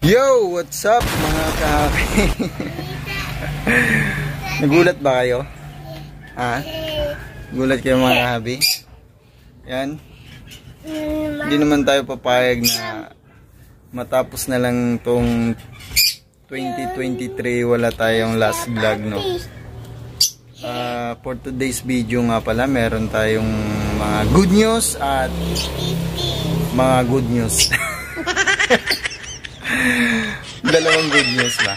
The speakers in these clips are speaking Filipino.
Yo! What's up mga kahabi? Nagulat ba kayo? Ha? Nagulat kayo mga kahabi? Yan. Hindi naman tayo papayag na matapos na lang tong 2023 wala tayong last vlog, no? For today's video nga pala, meron tayong mga good news at mga good news. Dalawang good news ba?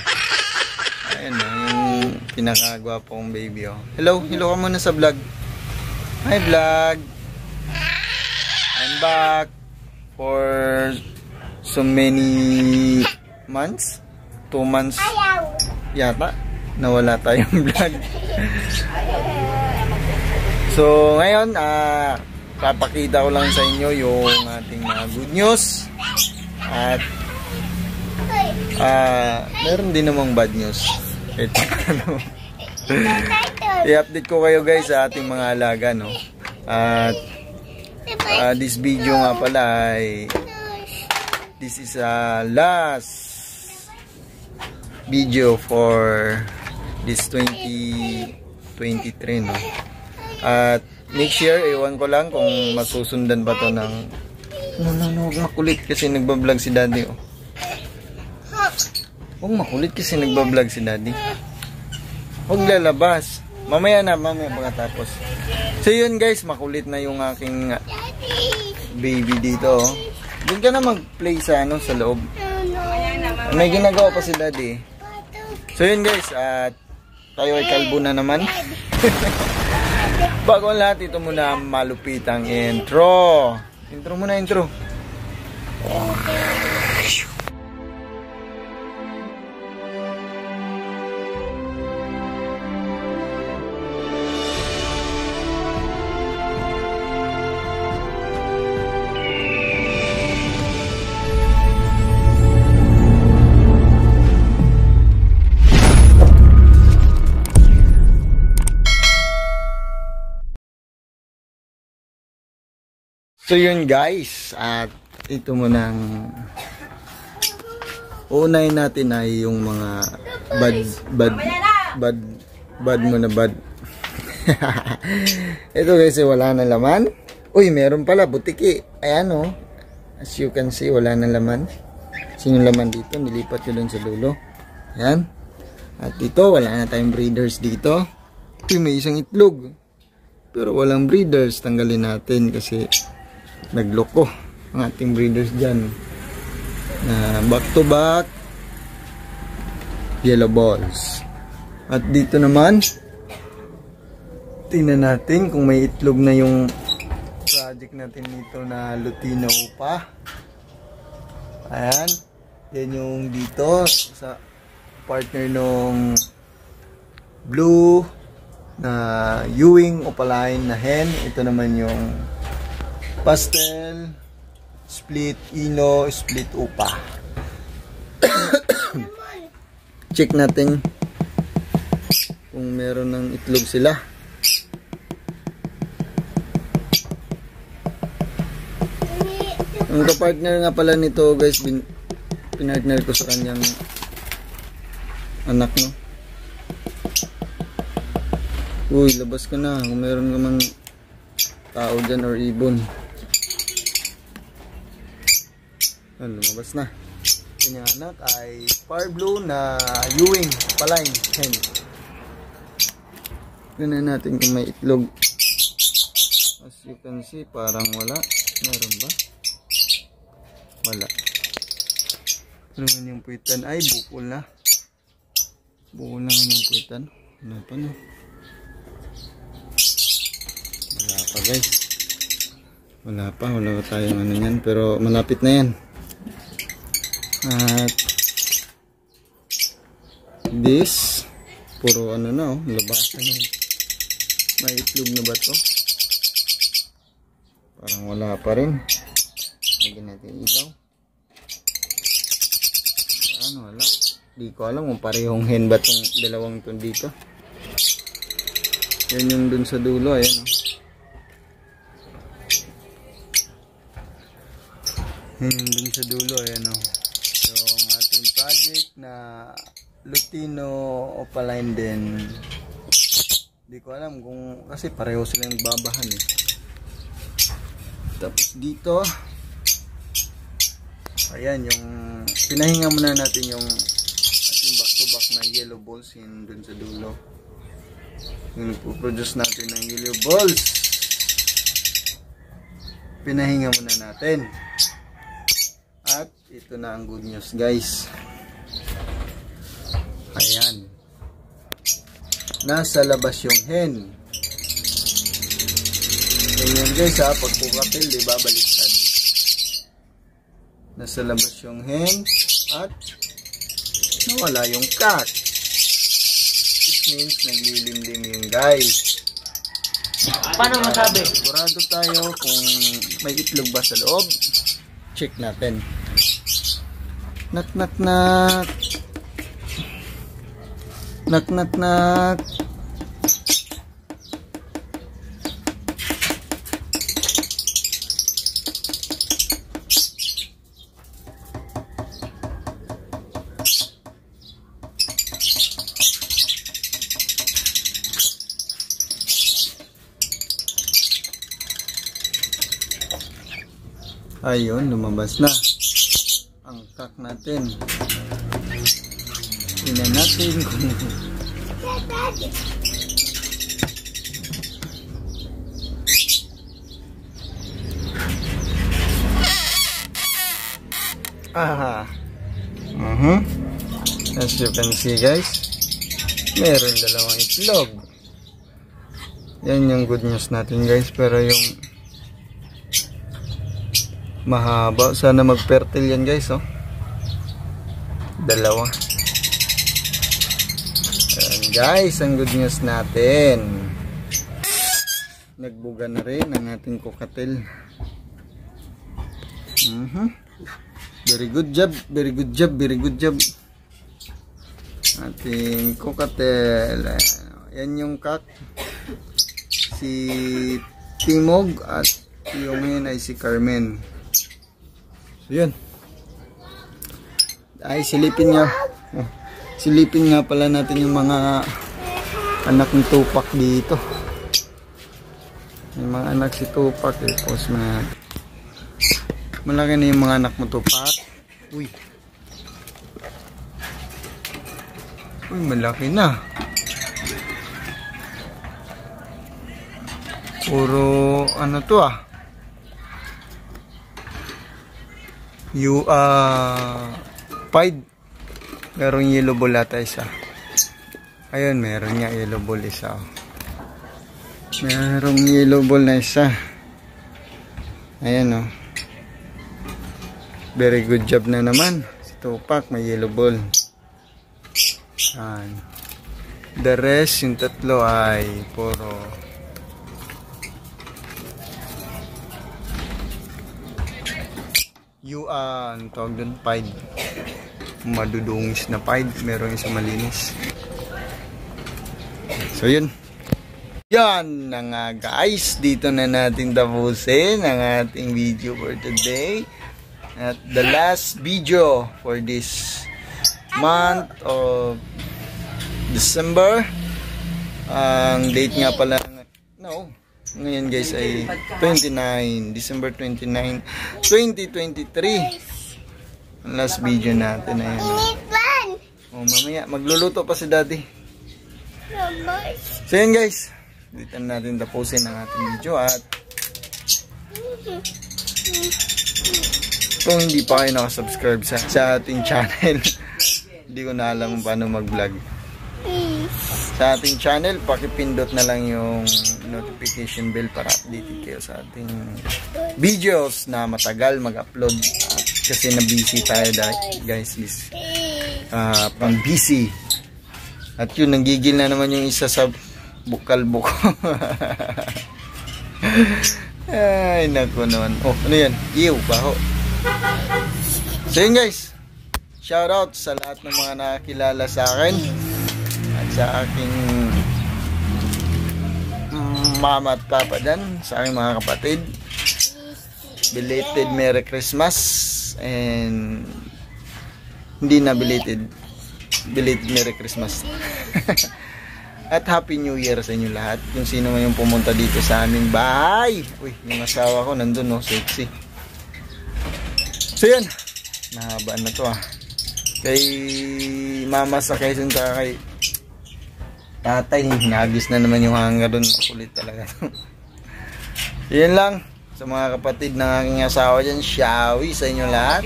Ayun na, yung pinakagwapong baby, oh. Hello ka muna sa vlog. Hi vlog. I'm back for so many months. 2 months yata nawala tayong vlog. So ngayon papakita ko lang sa inyo yung ating mga good news at meron din namang bad news. Ito, i-update ko kayo guys sa ating mga alaga, no? At this video nga pala ay this is last video for this 2023, no? At next year, iwan ko lang kung masusundan ba to ng makulit kasi nagbablog si daddy, oh. Makulit kasi nagbablog si daddy. Huwag lalabas. Mamaya pagkatapos. So yun guys, makulit na yung aking baby dito, oh. Doon ka na mag-play sa sa loob. May ginagawa pa si daddy. So yun guys, at tayo ay kalbo na naman. Bago ang lahat, ito muna malupitang intro. Intro muna, intro. So yun guys, at ito munang unahin natin ay yung mga bad muna bad. Ito guys, wala na laman. Uy, meron pala, butiki. Ayan, oh. As you can see, wala na laman. Kasi yung laman dito, nilipat ko dun sa dulo. Ayan. At dito, wala na tayong breeders dito. Uy, may isang itlog. Pero walang breeders, tanggalin natin kasi nagloko ang ating breeders dyan. Back to back yellow balls. At dito naman, tingnan natin kung may itlog na yung project natin dito na Lutino Upa. Ayan, yan yung dito sa partner nung blue na Ewing Opaline na hen. Ito naman yung pastel, split ino, split upa. Check natin kung meron ng itlog sila. Ang kapartner nga pala nito guys, pinartner ko sa kanyang anak, no? Uy, labas ka na kung meron ka mang tao dyan or ibon. Lumabas na. Kanyang anak ay Par Blue na Ewing Opaline hen. Tignan natin kung may itlog. As you can see, parang wala. Meron ba? Wala. Ano man yung puwitan? Ay, bukol na. Bukol na yung puwitan. Wala pa, no? Wala pa guys. Wala pa tayong ano yan. Pero malapit na yan. At this puro ano na, oh, labasan na. May itlog na ba to? Parang wala pa rin. Lagyan natin ilaw. Wala. Di ko alam kung parehong hen ba tong dalawang to dito. Yan yung dun sa dulo, ayan, oh. Yan yung dun sa dulo, ayan, oh. Yung ating ating project na Lutino Opaline din. Hindi ko alam kung, kasi pareho sila nagbabahan eh. Tapos dito, ayan yung pinahinga muna natin yung ating back to back na yellow balls yun dun sa dulo. Yung nagpo-produce natin ng yellow balls, pinahinga muna natin. At ito na ang good news guys. Ayan, nasa labas yung hen. Ganyan guys ha, pag pukatil, diba, baliktad. Nasa labas yung hen at nawala yung cock. It means naglilimlim yung guys. Paano masabi? Sigurado tayo kung may itlog ba sa loob. Check natin. Knock knock knock. Knock knock knock. Ayun, lumabas na ang cock natin. Tingnan natin kung as you can see guys, meron dalawang itlog. Yan yung good news natin guys, pero yung mahaba, sana mag-fertile yan guys, oh. Dalawa. Ayan guys, ang good news natin. Nagbuga na rin ang ating cockatiel. Very good job, very good job, very good job. Ating cockatiel. Yan yung cock. Si Timog at yung hen ay si Carmen. Yun. Ay, silipin nga. Silipin nga pala natin yung mga anak ni Tupac dito. Yung mga anak si Tupac. Post mo na. Malaki na yung mga anak mo Tupac. Uy. Uy, malaki na. Puro ano to ah. Pied. Merong yellow ball ata isa. Ayun, meron nga yellow ball isa. Merong yellow ball na isa. Ayan, oh. Very good job na naman. Si Tupac may yellow ball. Ayan. The rest, yung tatlo ay puro ang tawag doon, pied. Madudungis na pied. Meron isang malinis. So yun. Yan na nga guys. Dito na natin tapusin ang ating video for today. At the last video for this month of December. Ang date nga pala, ngayon guys ay 29, December 29, 2023. Ang last video natin na yun. Oh, mamaya magluluto pa si daddy. So yun guys, dito natin tapusin ang ating video. At kung hindi pa kayo nakasubscribe sa ating channel, hindi ko na alam paano mag vlog sa ating channel, pakipindot na lang yung notification bell para updated kayo sa ating videos na matagal mag-upload. Kasi na busy tayo guys, pang busy. At yun, nanggigil na naman yung isa sa bukal-buk. Ay, naku naman. Oh, ano yan? Ew, baho. So yun guys, shout out sa lahat ng mga nakakilala sa akin at sa aking mama at papa dyan, sa aking mga kapatid. Belated Merry Christmas and Hindi na belated. Belated Merry Christmas. At Happy New Year sa inyo lahat. Yung sino man yung pumunta dito sa aming bahay. Uy, yung asawa ko nandun, no? Sexy. So yun. Nahabaan na to ah. Kay mama sa Quezon ka kay tatay. Nagis na naman yung hanger dun. Kulit talaga. Yun lang. Sa mga kapatid ng aking asawa dyan. Shawi sa inyo lahat.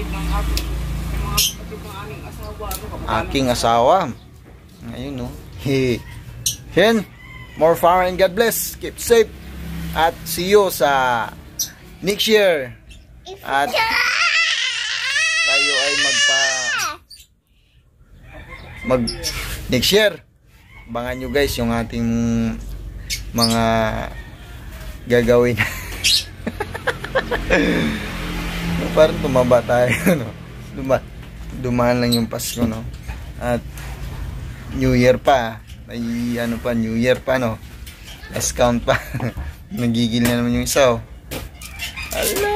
Aking asawa. Ayun, no? Hehe. Yan, more fun and God bless. Keep safe. At see you sa next year. At tayo ay next year. Abangan nyo guys yung ating mga gagawin. Parang tumaba tayo, no? Dumaan lang yung Pasko, no? At New Year pa. Ay, ano pa, New Year pa, no? Last count pa. Nagigil na naman yung isa, oh. Ala.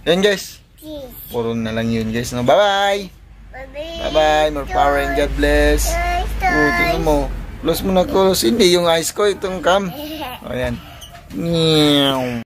Yan, guys. Puro na lang yun, guys, no? Bye-bye! Bye-bye! More power and God bless. Tingnan mo. Close mo na, close. Hindi, yung eyes ko, itong cam. O, yan. Meow.